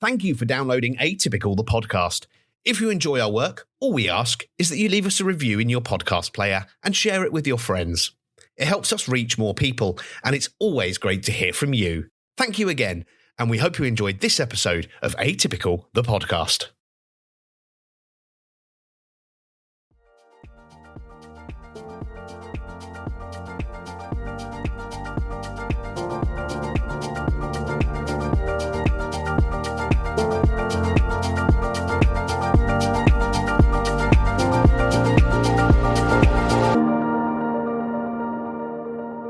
Thank you for downloading Atypical, the podcast. If you enjoy our work, all we ask is that you leave us a review in your podcast player and share it with your friends. It helps us reach more people, and it's always great to hear from you. Thank you again, and we hope you enjoyed this episode of Atypical, the podcast.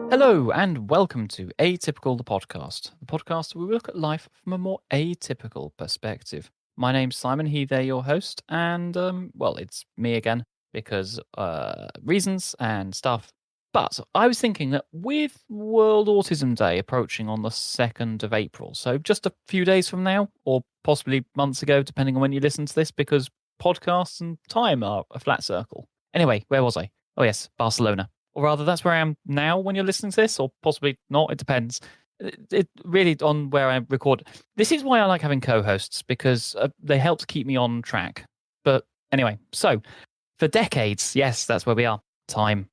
Hello and welcome to Atypical the podcast where we look at life from a more atypical perspective. My name's Simon, they're your host, and it's me again because reasons and stuff. But I was thinking that with World Autism Day approaching on the 2nd of April, so just a few days from now, or possibly months ago, depending on when you listen to this, because podcasts and time are a flat circle. Anyway, where was I? Oh yes, Barcelona. Or rather, that's where I am now when you're listening to this, or possibly not. It depends. It really on where I record. This is why I like having co-hosts, because they help to keep me on track. But anyway, so for decades, yes, that's where we are. Time.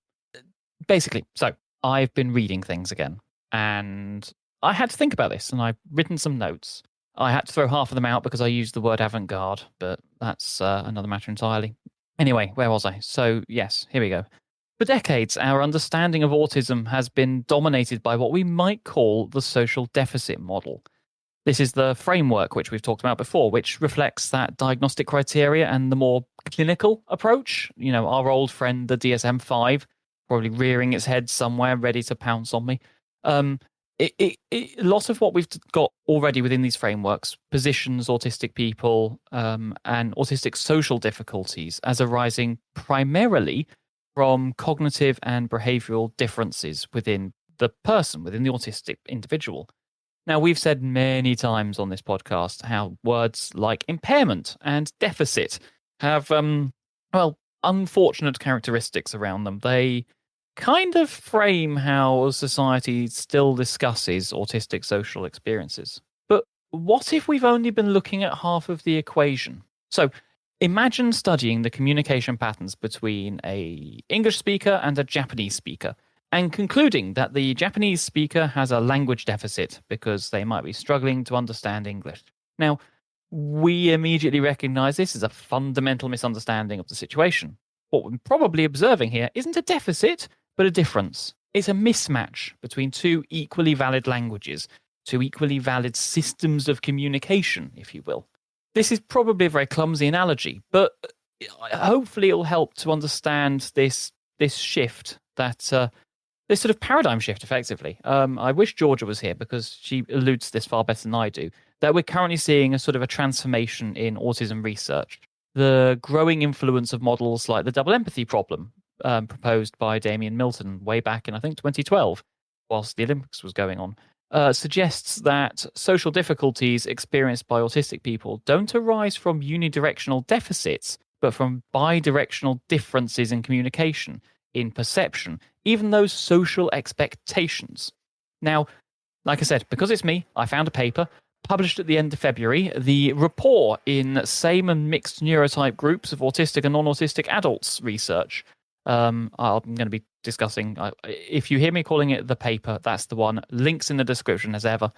Basically, so I've been reading things again. And I had to think about this, and I've written some notes. I had to throw half of them out because I used the word avant-garde, but that's another matter entirely. Anyway, where was I? So, yes, here we go. For decades, our understanding of autism has been dominated by what we might call the social deficit model. This is the framework which we've talked about before, which reflects that diagnostic criteria and the more clinical approach. You know, our old friend, the DSM-5, probably rearing its head somewhere, ready to pounce on me. A lot of what we've got already within these frameworks positions autistic people and autistic social difficulties as arising primarily from cognitive and behavioral differences within the person, within the autistic individual. Now, we've said many times on this podcast how words like impairment and deficit have, unfortunate characteristics around them. They kind of frame how society still discusses autistic social experiences. But what if we've only been looking at half of the equation? So, imagine studying the communication patterns between an English speaker and a Japanese speaker, and concluding that the Japanese speaker has a language deficit because they might be struggling to understand English. Now, we immediately recognize this as a fundamental misunderstanding of the situation. What we're probably observing here isn't a deficit, but a difference. It's a mismatch between two equally valid languages, two equally valid systems of communication, if you will. This is probably a very clumsy analogy, but hopefully it'll help to understand this shift, this sort of paradigm shift, effectively. I wish Georgia was here because she alludes to this far better than I do, that we're currently seeing a sort of a transformation in autism research. The growing influence of models like the double empathy problem, proposed by Damien Milton way back in, I think, 2012, whilst the Olympics was going on, suggests that social difficulties experienced by autistic people don't arise from unidirectional deficits, but from bidirectional differences in communication, in perception, even those social expectations. Now, like I said, because it's me, I found a paper published at the end of February, the rapport in same and mixed neurotype groups of autistic and non-autistic adults research. I'm going to be discussing, if you hear me calling it the paper, that's the one. Links in the description as ever.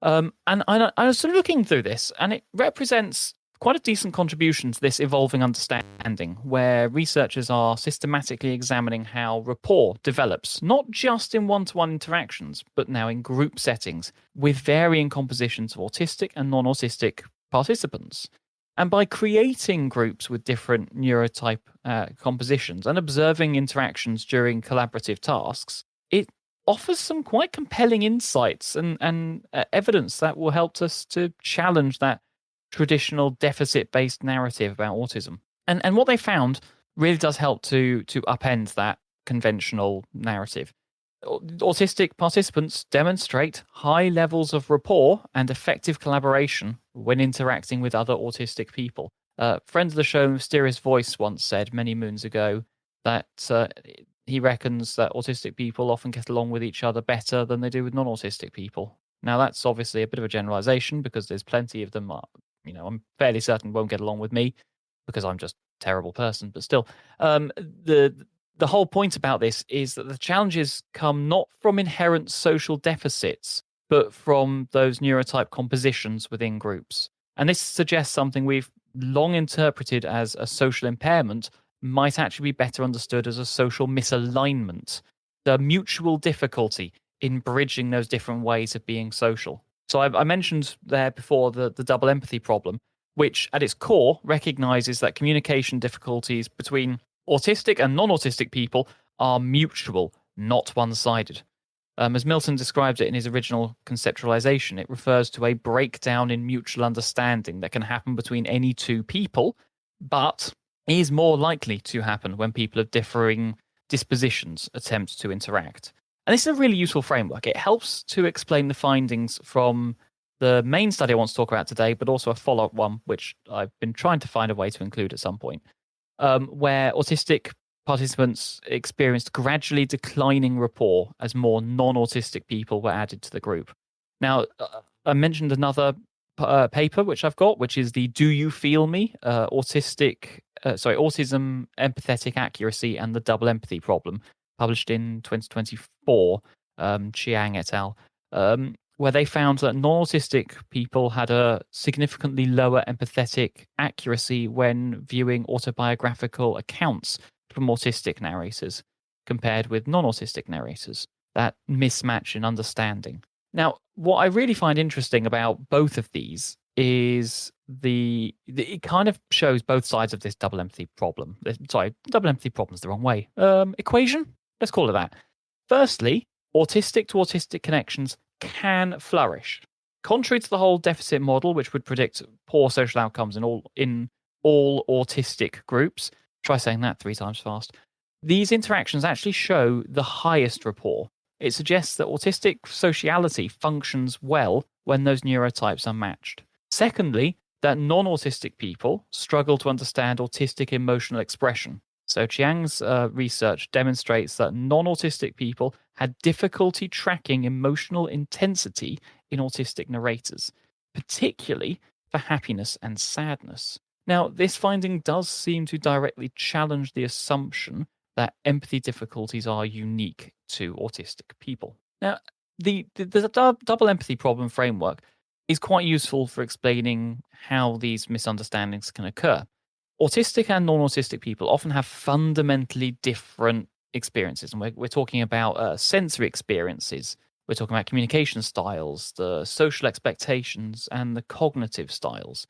And I was sort of looking through this, and it represents quite a decent contribution to this evolving understanding, where researchers are systematically examining how rapport develops, not just in one-to-one interactions, but now in group settings, with varying compositions of autistic and non-autistic participants. And by creating groups with different neurotype compositions and observing interactions during collaborative tasks, it offers some quite compelling insights and evidence that will help us to challenge that traditional deficit-based narrative about autism. And what they found really does help to upend that conventional narrative. Autistic participants demonstrate high levels of rapport and effective collaboration when interacting with other autistic people. Friend of the show, Mysterious Voice, once said many moons ago that he reckons that autistic people often get along with each other better than they do with non-autistic people. Now, that's obviously a bit of a generalization because there's plenty of them I'm fairly certain won't get along with me because I'm just a terrible person. But still, the whole point about this is that the challenges come not from inherent social deficits, but from those neurotype compositions within groups. And this suggests something we've long interpreted as a social impairment might actually be better understood as a social misalignment, the mutual difficulty in bridging those different ways of being social. So I mentioned there before the double empathy problem, which at its core recognizes that communication difficulties between autistic and non-autistic people are mutual, not one-sided. As Milton described it in his original conceptualization, it refers to a breakdown in mutual understanding that can happen between any two people, but is more likely to happen when people of differing dispositions attempt to interact. And this is a really useful framework. It helps to explain the findings from the main study I want to talk about today, but also a follow-up one, which I've been trying to find a way to include at some point, where autistic participants experienced gradually declining rapport as more non-autistic people were added to the group. Now, I mentioned another paper which I've got, which is the "Do You Feel Me?" Autism, empathetic accuracy, and the double empathy problem, published in 2024, Chiang et al., where they found that non-autistic people had a significantly lower empathetic accuracy when viewing autobiographical accounts from autistic narrators compared with non-autistic narrators. That mismatch in understanding. Now, what I really find interesting about both of these is it kind of shows both sides of this double empathy problem. Sorry, double empathy problem is the wrong way. Equation? Let's call it that. Firstly, autistic to autistic connections can flourish. Contrary to the whole deficit model, which would predict poor social outcomes in all autistic groups, try saying that 3 times fast, these interactions actually show the highest rapport. It suggests that autistic sociality functions well when those neurotypes are matched. Secondly, that non-autistic people struggle to understand autistic emotional expression. So Chiang's research demonstrates that non-autistic people had difficulty tracking emotional intensity in autistic narrators, particularly for happiness and sadness. Now, this finding does seem to directly challenge the assumption that empathy difficulties are unique to autistic people. Now, the double empathy problem framework is quite useful for explaining how these misunderstandings can occur. Autistic and non-autistic people often have fundamentally different experiences, and we're talking about sensory experiences. We're talking about communication styles, the social expectations, and the cognitive styles.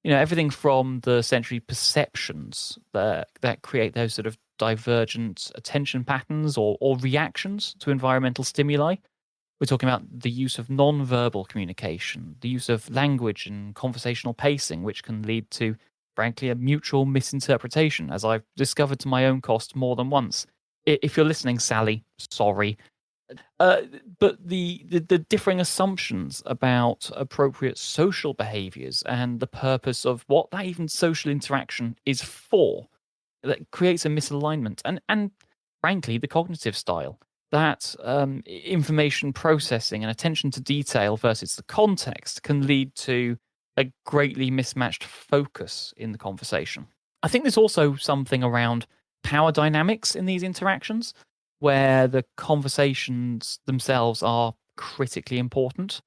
Everything from the sensory perceptions that create those sort of divergent attention patterns or reactions to environmental stimuli. We're talking about the use of non-verbal communication, the use of language and conversational pacing, which can lead to, frankly, a mutual misinterpretation, as I've discovered to my own cost more than once. If you're listening, Sally, sorry. But the differing assumptions about appropriate social behaviors and the purpose of what that even social interaction is for, that creates a misalignment. And frankly, the cognitive style, that information processing and attention to detail versus the context can lead to a greatly mismatched focus in the conversation. I think there's also something around power dynamics in these interactions, where the conversations themselves are critically important.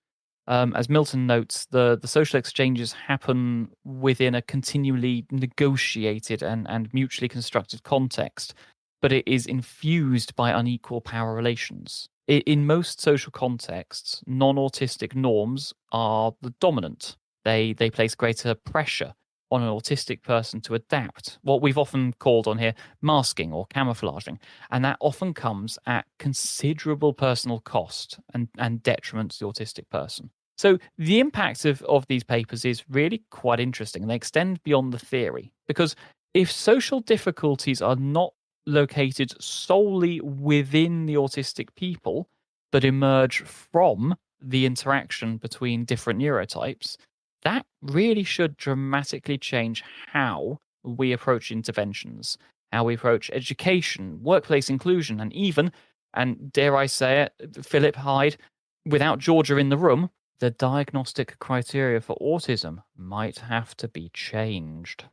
As Milton notes, the social exchanges happen within a continually negotiated and mutually constructed context, but it is infused by unequal power relations. In most social contexts, non-autistic norms are the dominant. They place greater pressure on an autistic person to adapt, what we've often called on here masking or camouflaging, and that often comes at considerable personal cost and detriment to the autistic person. So the impact of these papers is really quite interesting, and they extend beyond the theory, because if social difficulties are not located solely within the autistic people, but emerge from the interaction between different neurotypes, that really should dramatically change how we approach interventions, how we approach education, workplace inclusion, and even, and dare I say it, Philip Hyde, without Georgia in the room, the diagnostic criteria for autism might have to be changed.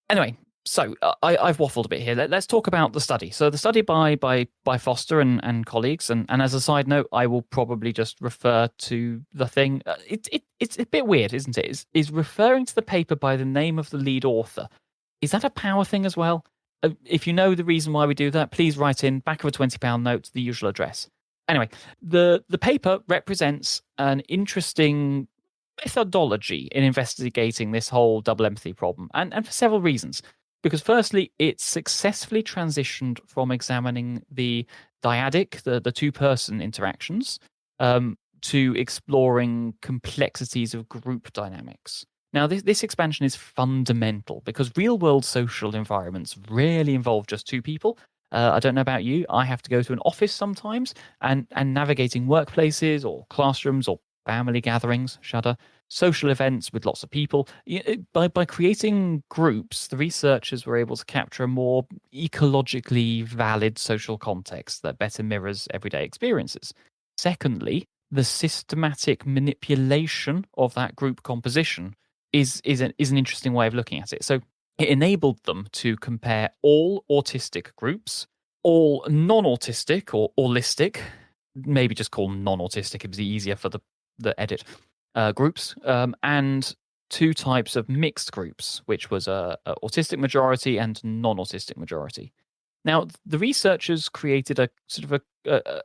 Anyway, so I've waffled a bit here. Let's talk about the study. So the study by Foster and colleagues, and as a side note, I will probably just refer to the thing. It's a bit weird, isn't it? Is referring to the paper by the name of the lead author. Is that a power thing as well? If you know the reason why we do that, please write in back of a £20 note to the usual address. Anyway, the paper represents an interesting methodology in investigating this whole double empathy problem, and for several reasons. Because firstly, it successfully transitioned from examining the dyadic, the two-person interactions, to exploring complexities of group dynamics. Now, this expansion is fundamental because real-world social environments rarely involve just two people. I don't know about you. I have to go to an office sometimes, and navigating workplaces or classrooms or family gatherings, shudder, social events with lots of people. By creating groups, the researchers were able to capture a more ecologically valid social context that better mirrors everyday experiences. Secondly, the systematic manipulation of that group composition is an interesting way of looking at it. So it enabled them to compare all autistic groups, all non-autistic or allistic, maybe just call non-autistic, it was easier for the edit, groups, and two types of mixed groups, which was a autistic majority and non-autistic majority. Now, the researchers created a sort of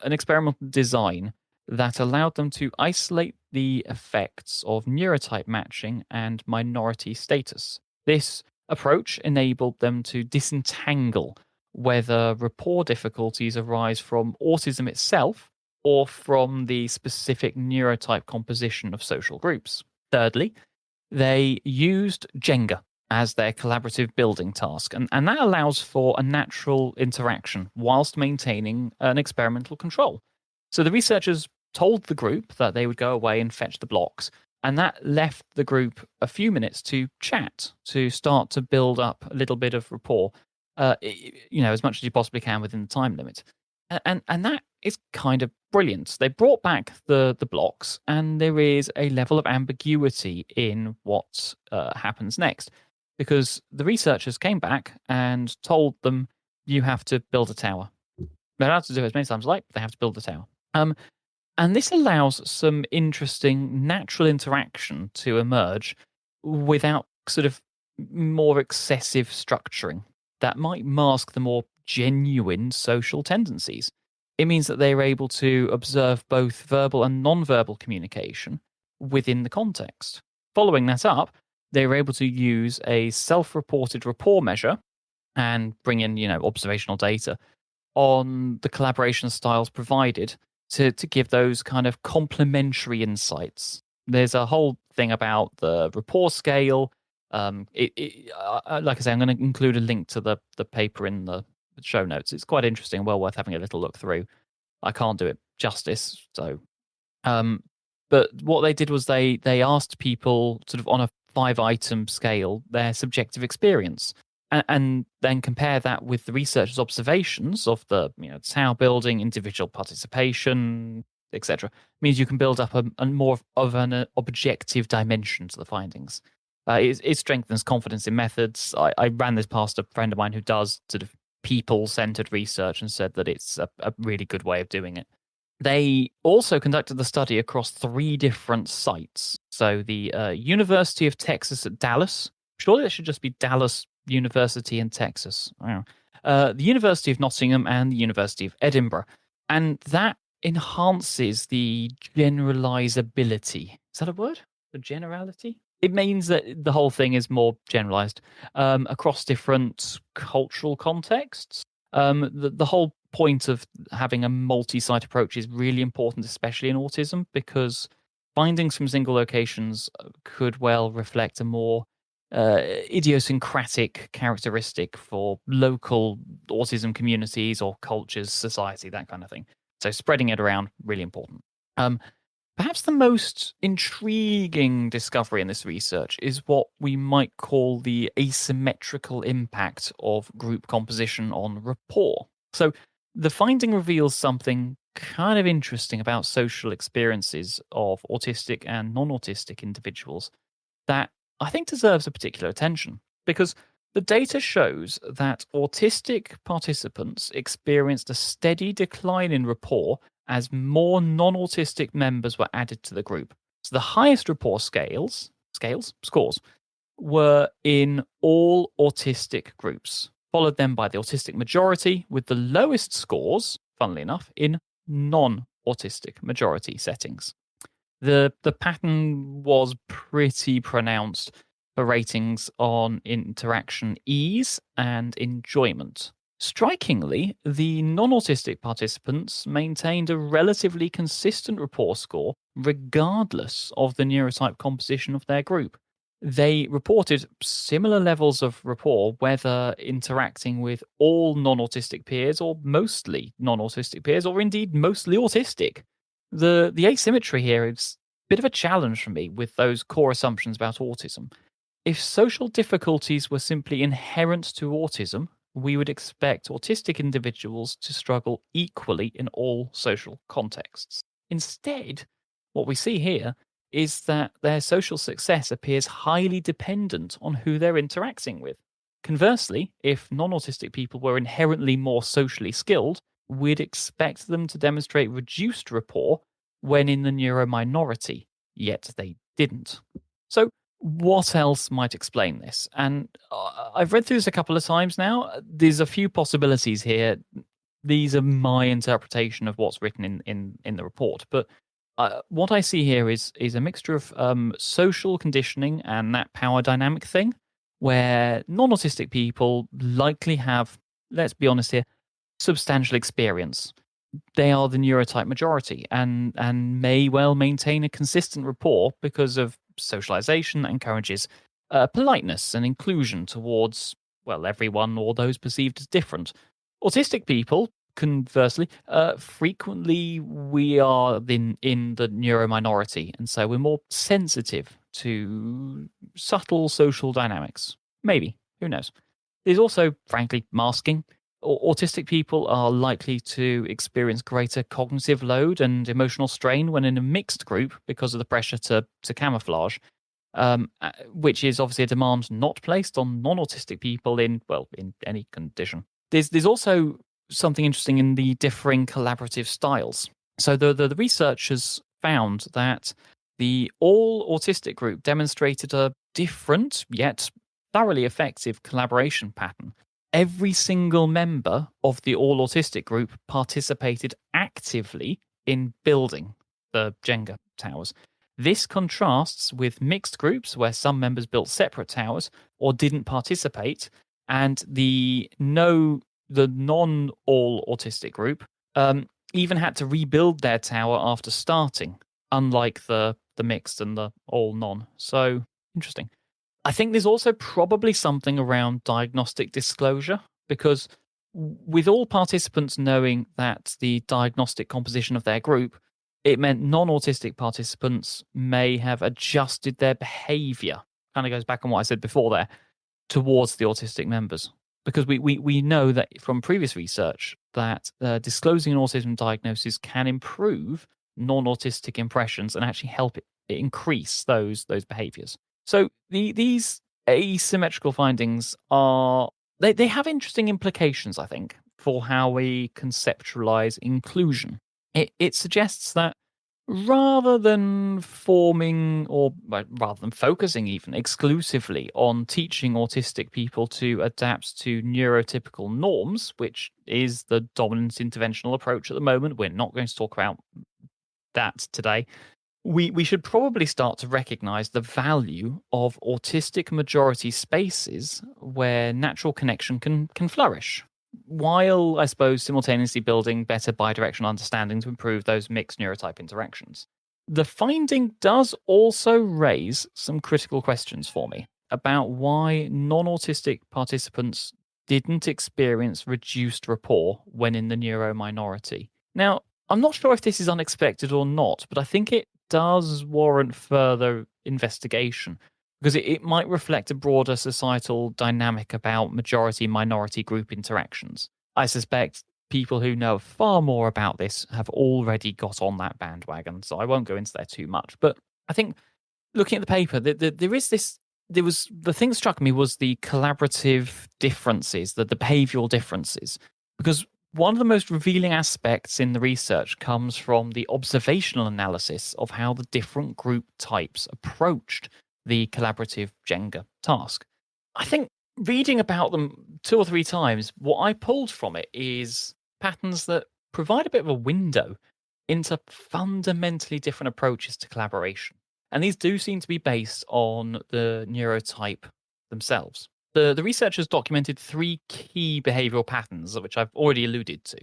an experimental design that allowed them to isolate the effects of neurotype matching and minority status. This approach enabled them to disentangle whether rapport difficulties arise from autism itself or from the specific neurotype composition of social groups. Thirdly, they used Jenga as their collaborative building task, and that allows for a natural interaction whilst maintaining an experimental control. So the researchers told the group that they would go away and fetch the blocks, and that left the group a few minutes to chat, to start to build up a little bit of rapport, as much as you possibly can within the time limit. And that is kind of brilliant. They brought back the blocks, and there is a level of ambiguity in what happens next, because the researchers came back and told them, you have to build a tower. They're allowed to do it as many times as like, but they have to build a tower. And this allows some interesting natural interaction to emerge without sort of more excessive structuring that might mask the more genuine social tendencies. It means that they are able to observe both verbal and non-verbal communication within the context. Following that up, they were able to use a self-reported rapport measure and bring in, observational data on the collaboration styles provided to give those kind of complementary insights. There's a whole thing about the rapport scale. Like I say, I'm going to include a link to the paper in the show notes. It's quite interesting, well worth having a little look through. I can't do it justice, so. But what they did was they asked people sort of on a 5-item scale their subjective experience, and then compare that with the researchers' observations of the tower building, individual participation, etc. Means you can build up a more of an objective dimension to the findings. It strengthens confidence in methods. I ran this past a friend of mine who does sort of people-centered research and said that it's a really good way of doing it. They also conducted the study across 3 different sites. So the University of Texas at Dallas. Surely it should just be Dallas University in Texas. Wow. The University of Nottingham and the University of Edinburgh. And that enhances the generalizability. Is that a word? The generality? It means that the whole thing is more generalized across different cultural contexts. The whole point of having a multi-site approach is really important, especially in autism, because findings from single locations could well reflect a more idiosyncratic characteristic for local autism communities or cultures, society, that kind of thing. So spreading it around, really important. Perhaps the most intriguing discovery in this research is what we might call the asymmetrical impact of group composition on rapport. So the finding reveals something kind of interesting about social experiences of autistic and non-autistic individuals that I think deserves a particular attention, because the data shows that autistic participants experienced a steady decline in rapport as more non-autistic members were added to the group. So the highest rapport scores were in all autistic groups, followed then by the autistic majority, with the lowest scores, funnily enough, in non-autistic majority settings. The pattern was pretty pronounced for ratings on interaction ease and enjoyment. Strikingly, the non-autistic participants maintained a relatively consistent rapport score regardless of the neurotype composition of their group. They reported similar levels of rapport whether interacting with all non-autistic peers or mostly non-autistic peers, or indeed mostly autistic. The asymmetry here is a bit of a challenge for me with those core assumptions about autism. If social difficulties were simply inherent to autism, we would expect autistic individuals to struggle equally in all social contexts. Instead, what we see here is that their social success appears highly dependent on who they're interacting with. Conversely, if non-autistic people were inherently more socially skilled, we'd expect them to demonstrate reduced rapport when in the neurominority, yet they didn't. So, what else might explain this? And I've read through this a couple of times now. There's a few possibilities here. These are my interpretation of what's written in the report. But what I see here is a mixture of social conditioning and that power dynamic thing, where non-autistic people likely have, let's be honest here, substantial experience. They are the neurotype majority and may well maintain a consistent rapport because of socialization that encourages politeness and inclusion towards, well, everyone or those perceived as different. Autistic people, conversely, frequently we are in the neurominority, and so we're more sensitive to subtle social dynamics. Maybe, who knows? There's also, frankly, masking. Autistic people are likely to experience greater cognitive load and emotional strain when in a mixed group because of the pressure to camouflage, which is obviously a demand not placed on non-autistic people in any condition. There's also something interesting in the differing collaborative styles. So the researchers found that the all autistic group demonstrated a different yet thoroughly effective collaboration pattern. Every single member of the all autistic group participated actively in building the Jenga towers. This contrasts with mixed groups where some members built separate towers or didn't participate, and the non-all autistic group even had to rebuild their tower after starting, unlike the mixed and the all non. So, interesting. I think there's also probably something around diagnostic disclosure, because with all participants knowing that the diagnostic composition of their group, it meant non-autistic participants may have adjusted their behavior. Kind of goes back on what I said before there, towards the autistic members. Because we know that from previous research that disclosing an autism diagnosis can improve non-autistic impressions and actually help it increase those behaviors. So these asymmetrical findings they have interesting implications, I think, for how we conceptualize inclusion. It suggests that rather than focusing even exclusively on teaching autistic people to adapt to neurotypical norms, which is the dominant interventional approach at the moment, we're not going to talk about that today. We should probably start to recognize the value of autistic majority spaces where natural connection can flourish, while, I suppose, simultaneously building better bidirectional understanding to improve those mixed neurotype interactions. The finding does also raise some critical questions for me about why non-autistic participants didn't experience reduced rapport when in the neurominority. Now, I'm not sure if this is unexpected or not, but I think it does warrant further investigation, because it might reflect a broader societal dynamic about majority-minority group interactions. I suspect people who know far more about this have already got on that bandwagon, so I won't go into there too much. But I think looking at the paper, there is this. There was the thing that struck me was the collaborative differences, the behavioural differences, because one of the most revealing aspects in the research comes from the observational analysis of how the different group types approached the collaborative Jenga task. I think reading about them 2 or 3 times, what I pulled from it is patterns that provide a bit of a window into fundamentally different approaches to collaboration. And these do seem to be based on the neurotype themselves. The researchers documented 3 key behavioral patterns, which I've already alluded to.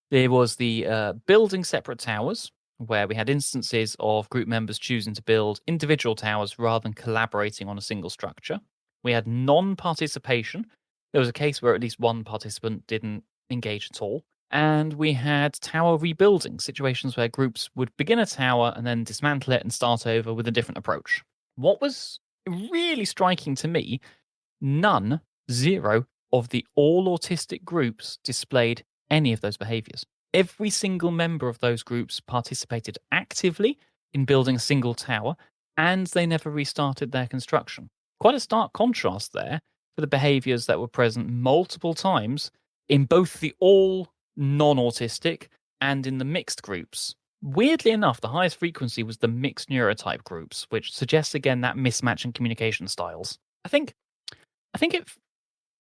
There was the building separate towers, where we had instances of group members choosing to build individual towers rather than collaborating on a single structure. We had non-participation. There was a case where at least one participant didn't engage at all. And we had tower rebuilding, situations where groups would begin a tower and then dismantle it and start over with a different approach. What was really striking to me, none, 0, of the all autistic groups displayed any of those behaviors. Every single member of those groups participated actively in building a single tower, and they never restarted their construction. Quite a stark contrast there for the behaviors that were present multiple times in both the all non-autistic and in the mixed groups. Weirdly enough, the highest frequency was the mixed neurotype groups, which suggests again that mismatch in communication styles. I think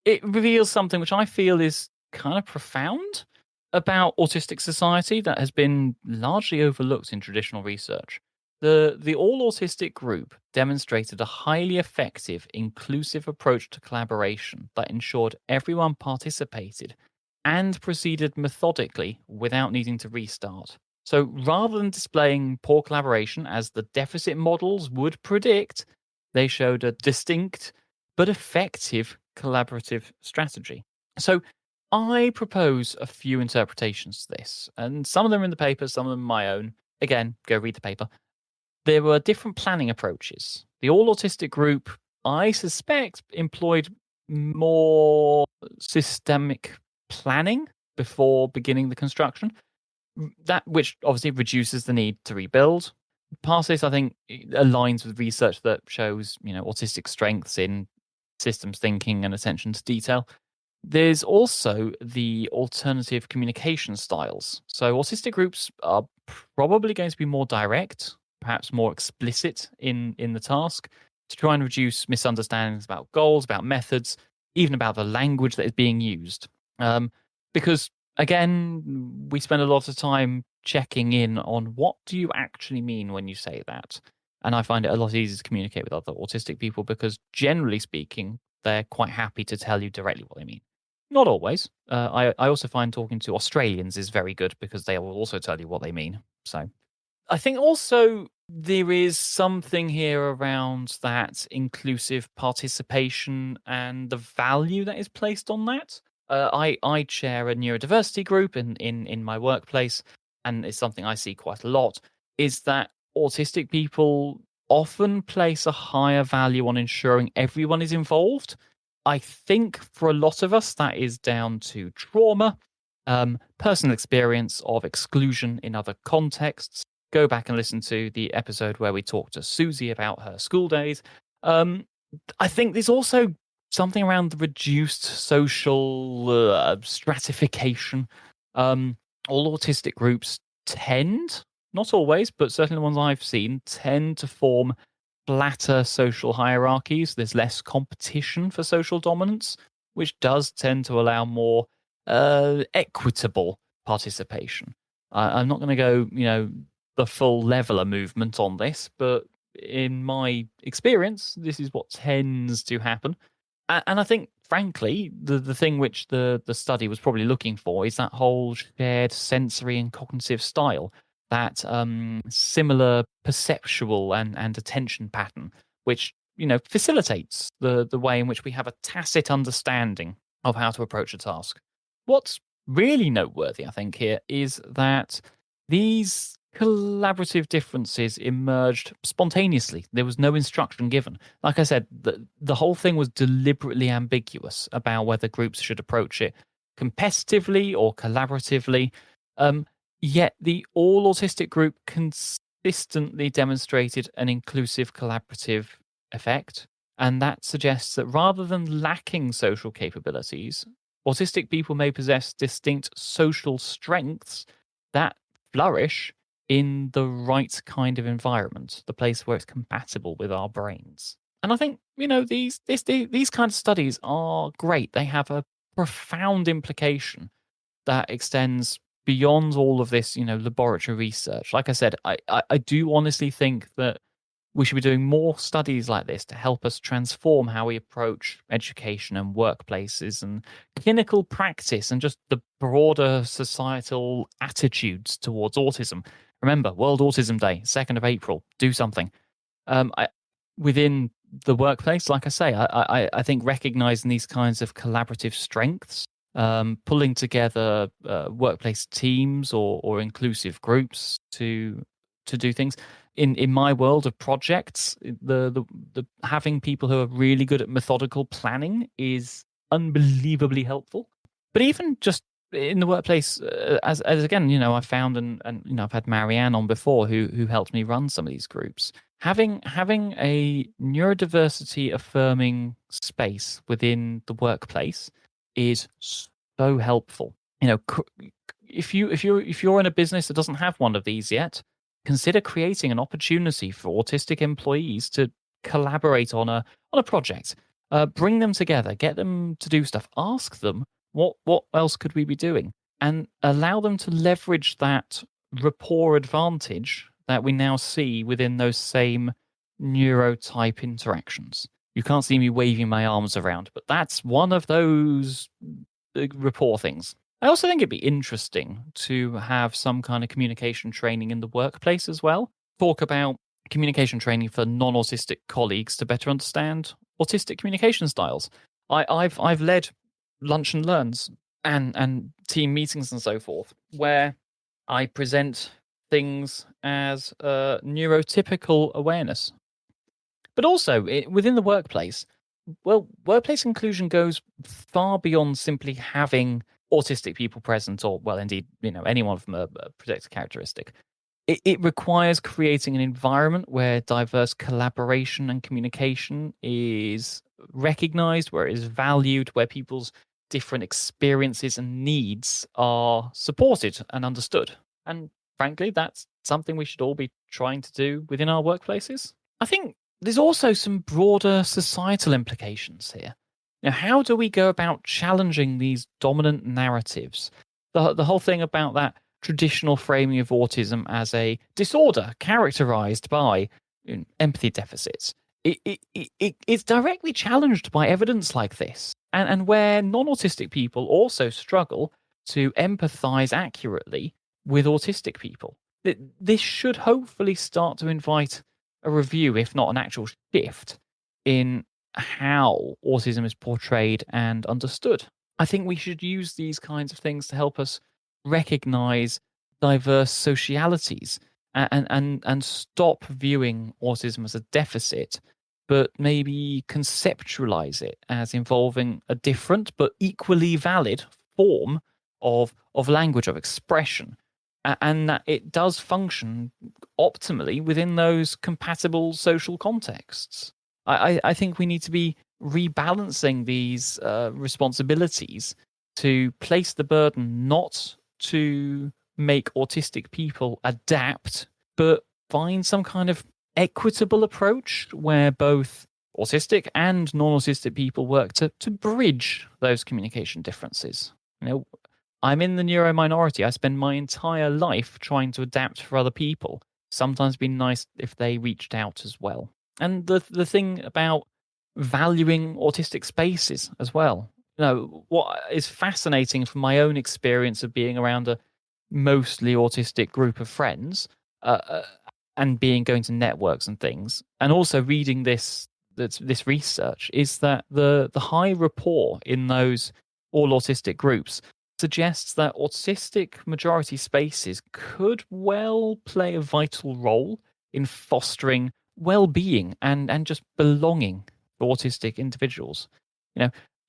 it reveals something which I feel is kind of profound about autistic society that has been largely overlooked in traditional research. The all autistic group demonstrated a highly effective, inclusive approach to collaboration that ensured everyone participated and proceeded methodically without needing to restart. So rather than displaying poor collaboration as the deficit models would predict, they showed a distinct but effective collaborative strategy. So I propose a few interpretations to this, and some of them are in the paper, some of them are my own. Again, go read the paper. There were different planning approaches. The all autistic group, I suspect, employed more systemic planning before beginning the construction, that which obviously reduces the need to rebuild. Past this, I think, aligns with research that shows, autistic strengths in systems thinking and attention to detail. There's also the alternative communication styles. So autistic groups are probably going to be more direct, perhaps more explicit in the task, to try and reduce misunderstandings about goals, about methods, even about the language that is being used. Because, again, we spend a lot of time checking in on what do you actually mean when you say that. And I find it a lot easier to communicate with other autistic people because, generally speaking, they're quite happy to tell you directly what they mean. Not always. I also find talking to Australians is very good because they will also tell you what they mean. So I think also there is something here around that inclusive participation and the value that is placed on that. I chair a neurodiversity group in my workplace, and it's something I see quite a lot, is that autistic people often place a higher value on ensuring everyone is involved. I think for a lot of us, that is down to trauma, personal experience of exclusion in other contexts. Go back and listen to the episode where we talked to Susie about her school days. I think there's also something around the reduced social stratification. All autistic groups tend, not always, but certainly the ones I've seen, tend to form flatter social hierarchies. There's less competition for social dominance, which does tend to allow more equitable participation. I'm not going to go, the full leveler movement on this, but in my experience, this is what tends to happen. And I think, frankly, the thing which the study was probably looking for is that whole shared sensory and cognitive style, that similar perceptual and attention pattern, which facilitates the way in which we have a tacit understanding of how to approach a task. What's really noteworthy, I think, here is that these collaborative differences emerged spontaneously. There was no instruction given. Like I said, the whole thing was deliberately ambiguous about whether groups should approach it competitively or collaboratively. Yet the all autistic group consistently demonstrated an inclusive collaborative effect. And that suggests that rather than lacking social capabilities, autistic people may possess distinct social strengths that flourish in the right kind of environment, the place where it's compatible with our brains. And I think, these kind of studies are great. They have a profound implication that extends beyond all of this, laboratory research. Like I said, I do honestly think that we should be doing more studies like this to help us transform how we approach education and workplaces and clinical practice and just the broader societal attitudes towards autism. Remember, World Autism Day, 2nd of April. Do something. Within the workplace, like I say, I think recognizing these kinds of collaborative strengths, pulling together workplace teams or inclusive groups to do things. In my world of projects, the having people who are really good at methodical planning is unbelievably helpful. But even just in the workplace, as again, I found and I've had Marianne on before who helped me run some of these groups. Having a neurodiversity affirming space within the workplace is so helpful. If you're in a business that doesn't have one of these yet, consider creating an opportunity for autistic employees to collaborate on a project. Bring them together, get them to do stuff. Ask them what else could we be doing, and allow them to leverage that rapport advantage that we now see within those same neurotype interactions. You can't see me waving my arms around, but that's one of those rapport things. I also think it'd be interesting to have some kind of communication training in the workplace as well. Talk about communication training for non-autistic colleagues to better understand autistic communication styles. I've led lunch and learns and team meetings and so forth where I present things as neurotypical awareness. But also within the workplace, well, workplace inclusion goes far beyond simply having autistic people present, or, well, indeed, any one of them a protected characteristic. It requires creating an environment where diverse collaboration and communication is recognized, where it is valued, where people's different experiences and needs are supported and understood. And frankly, that's something we should all be trying to do within our workplaces. I think there's also some broader societal implications here. Now, how do we go about challenging these dominant narratives? The whole thing about that traditional framing of autism as a disorder characterized by empathy deficits. It's directly challenged by evidence like this, and where non-autistic people also struggle to empathize accurately with autistic people. This should hopefully start to invite a review, if not an actual shift, in how autism is portrayed and understood. I think we should use these kinds of things to help us recognize diverse socialities and stop viewing autism as a deficit, but maybe conceptualize it as involving a different but equally valid form of language, of expression, and that it does function optimally within those compatible social contexts. I think we need to be rebalancing these responsibilities to place the burden not to make autistic people adapt, but find some kind of equitable approach where both autistic and non-autistic people work to bridge those communication differences. I'm in the neuro minority. I spend my entire life trying to adapt for other people. Sometimes it'd be nice if they reached out as well. And the thing about valuing autistic spaces as well. What is fascinating from my own experience of being around a mostly autistic group of friends and going to networks and things, and also reading this research, is that the high rapport in those all autistic groups suggests that autistic majority spaces could well play a vital role in fostering well-being and just belonging for autistic individuals.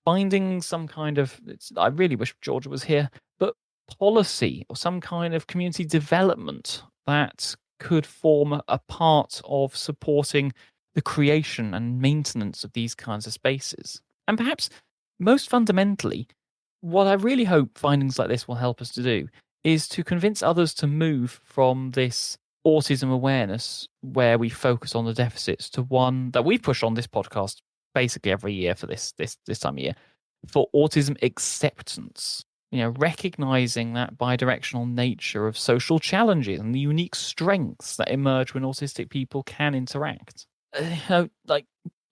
finding some kind of, I really wish Georgia was here, but policy or some kind of community development that could form a part of supporting the creation and maintenance of these kinds of spaces. And perhaps most fundamentally, what I really hope findings like this will help us to do is to convince others to move from this autism awareness where we focus on the deficits to one that we push on this podcast basically every year for this time of year, for autism acceptance. Recognizing that bidirectional nature of social challenges and the unique strengths that emerge when autistic people can interact. Like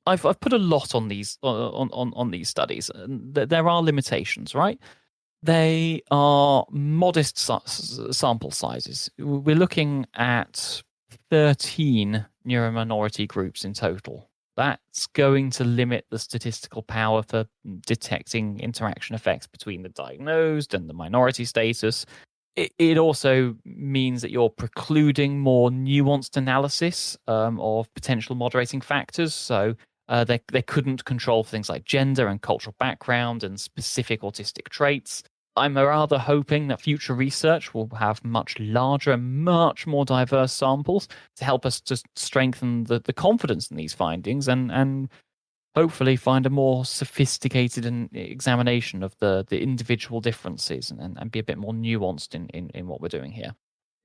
I've put a lot on these on these studies. There are limitations, right? They are modest sample sizes. We're looking at 13 neurominority groups in total. That's going to limit the statistical power for detecting interaction effects between the diagnosed and the minority status. It also means that you're precluding more nuanced analysis of potential moderating factors. So they couldn't control things like gender and cultural background and specific autistic traits. I'm rather hoping that future research will have much larger and much more diverse samples to help us to strengthen the confidence in these findings and hopefully find a more sophisticated examination of the individual differences and be a bit more nuanced in what we're doing here.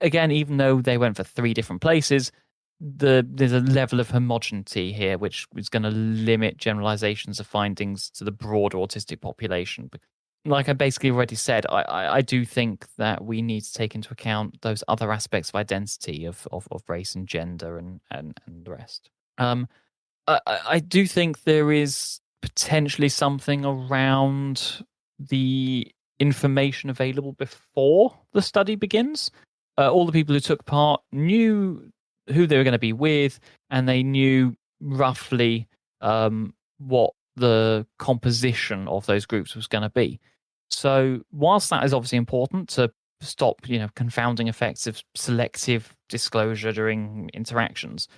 Again, even though they went for 3 different places, there's a level of homogeneity here which is going to limit generalizations of findings to the broader autistic population. Like I basically already said, I do think that we need to take into account those other aspects of identity of race and gender and the rest. I do think there is potentially something around the information available before the study begins. All the people who took part knew who they were going to be with, and they knew roughly what the composition of those groups was going to be. So whilst that is obviously important to stop, confounding effects of selective disclosure during interactions,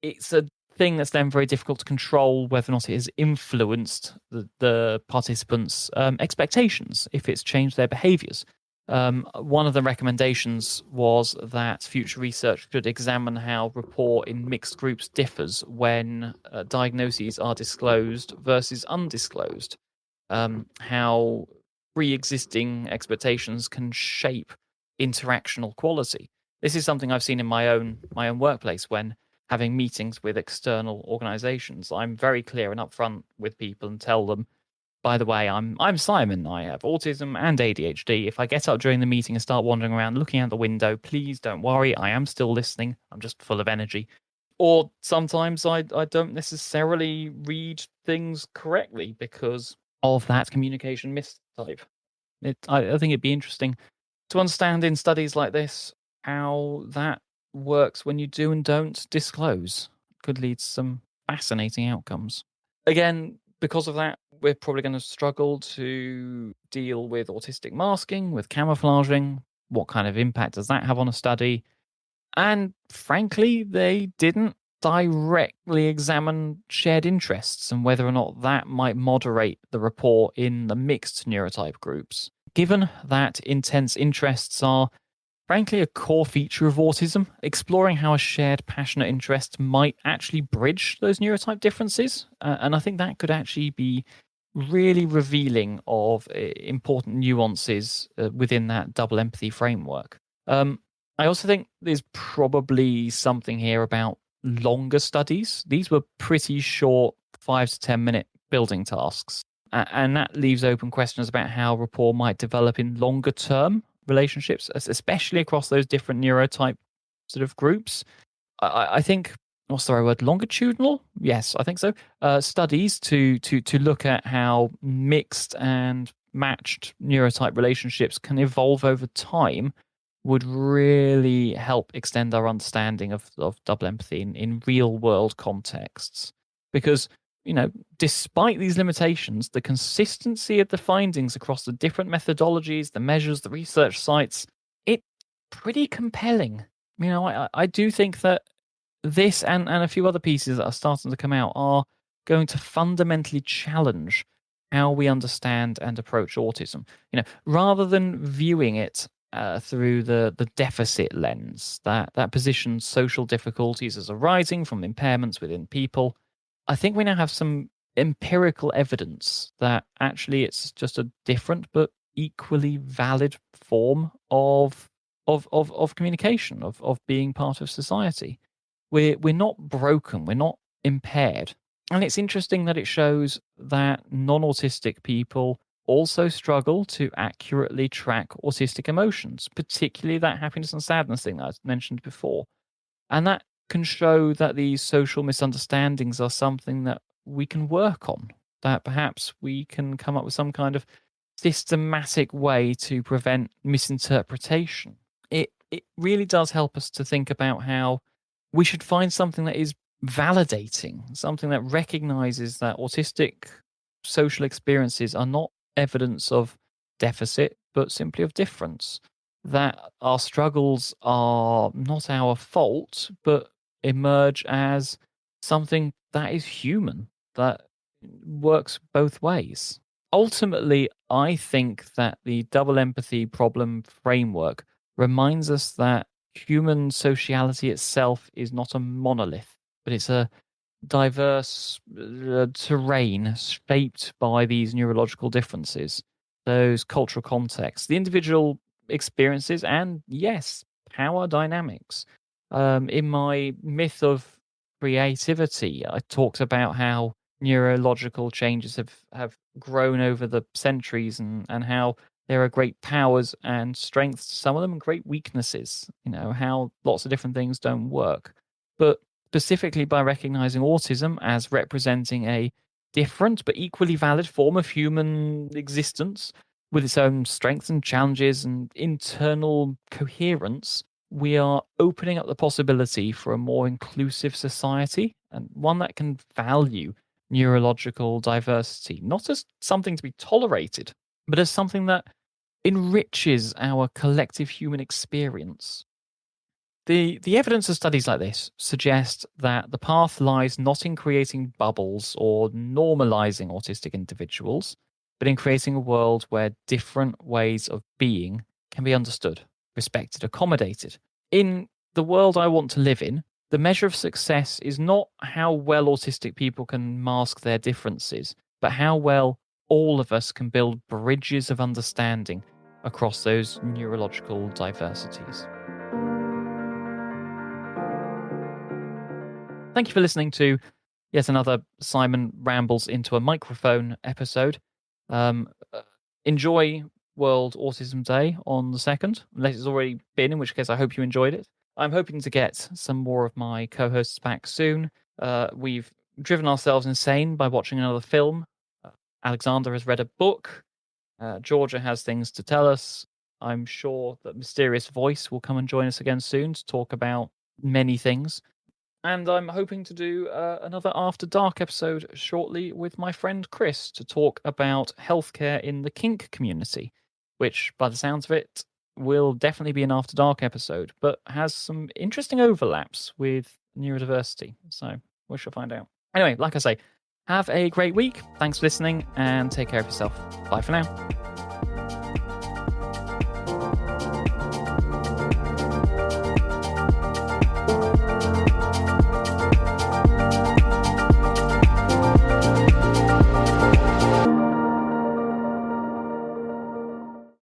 it's a thing that's then very difficult to control whether or not it has influenced the participants' expectations, if it's changed their behaviors. One of the recommendations was that future research could examine how rapport in mixed groups differs when diagnoses are disclosed versus undisclosed. How pre-existing expectations can shape interactional quality. This is something I've seen in my own workplace when having meetings with external organizations. I'm very clear and upfront with people and tell them, by the way, I'm Simon. I have autism and ADHD. If I get up during the meeting and start wandering around looking out the window, please don't worry. I am still listening. I'm just full of energy. Or sometimes I don't necessarily read things correctly because of that communication mistype. I think it'd be interesting to understand in studies like this how that works when you do and don't disclose. Could lead to some fascinating outcomes. Again, because of that, we're probably going to struggle to deal with autistic masking, with camouflaging. What kind of impact does that have on a study? And frankly, they didn't directly examine shared interests and whether or not that might moderate the rapport in the mixed neurotype groups. Given that intense interests are frankly a core feature of autism, exploring how a shared passionate interest might actually bridge those neurotype differences, and I think that could actually be really revealing of important nuances within that double empathy framework. I also think there's probably something here about longer studies. These were pretty short 5 to 10 minute building tasks. And that leaves open questions about how rapport might develop in longer term relationships, especially across those different neurotype sort of groups. I think, what's the right word? Longitudinal? Yes, I think so. Studies to look at how mixed and matched neurotype relationships can evolve over time would really help extend our understanding of double empathy in real world contexts. Because, despite these limitations, the consistency of the findings across the different methodologies, the measures, the research sites, it's pretty compelling. I do think that this and a few other pieces that are starting to come out are going to fundamentally challenge how we understand and approach autism. Rather than viewing it through the deficit lens that positions social difficulties as arising from impairments within people, I think we now have some empirical evidence that actually it's just a different but equally valid form of communication, of being part of society. We're not broken, we're not impaired. And it's interesting that it shows that non-autistic people also struggle to accurately track autistic emotions, particularly that happiness and sadness thing that I mentioned before. And that can show that these social misunderstandings are something that we can work on, that perhaps we can come up with some kind of systematic way to prevent misinterpretation. It really does help us to think about how we should find something that is validating, something that recognizes that autistic social experiences are not evidence of deficit, but simply of difference. That our struggles are not our fault, but emerge as something that is human, that works both ways. Ultimately, I think that the double empathy problem framework reminds us that human sociality itself is not a monolith, but it's a diverse terrain shaped by these neurological differences, those cultural contexts, the individual experiences, and yes, power dynamics. In my myth of creativity, I talked about how neurological changes have grown over the centuries, and how there are great powers and strengths to some of them and great weaknesses, how lots of different things don't work. But specifically by recognizing autism as representing a different but equally valid form of human existence with its own strengths and challenges and internal coherence, we are opening up the possibility for a more inclusive society, and one that can value neurological diversity, not as something to be tolerated, but as something that enriches our collective human experience. The evidence of studies like this suggest that the path lies not in creating bubbles or normalizing autistic individuals, but in creating a world where different ways of being can be understood, respected, accommodated. In the world I want to live in, the measure of success is not how well autistic people can mask their differences, but how well all of us can build bridges of understanding across those neurological diversities. Thank you for listening to yet another Simon Rambles into a Microphone episode. Enjoy World Autism Day on the 2nd, unless it's already been, in which case I hope you enjoyed it. I'm hoping to get some more of my co-hosts back soon. We've driven ourselves insane by watching another film. Alexander has read a book. Georgia has things to tell us. I'm sure that Mysterious Voice will come and join us again soon to talk about many things. And I'm hoping to do another After Dark episode shortly with my friend Chris to talk about healthcare in the kink community, which, by the sounds of it, will definitely be an After Dark episode, but has some interesting overlaps with neurodiversity. So we shall find out. Anyway, like I say, have a great week. Thanks for listening and take care of yourself. Bye for now.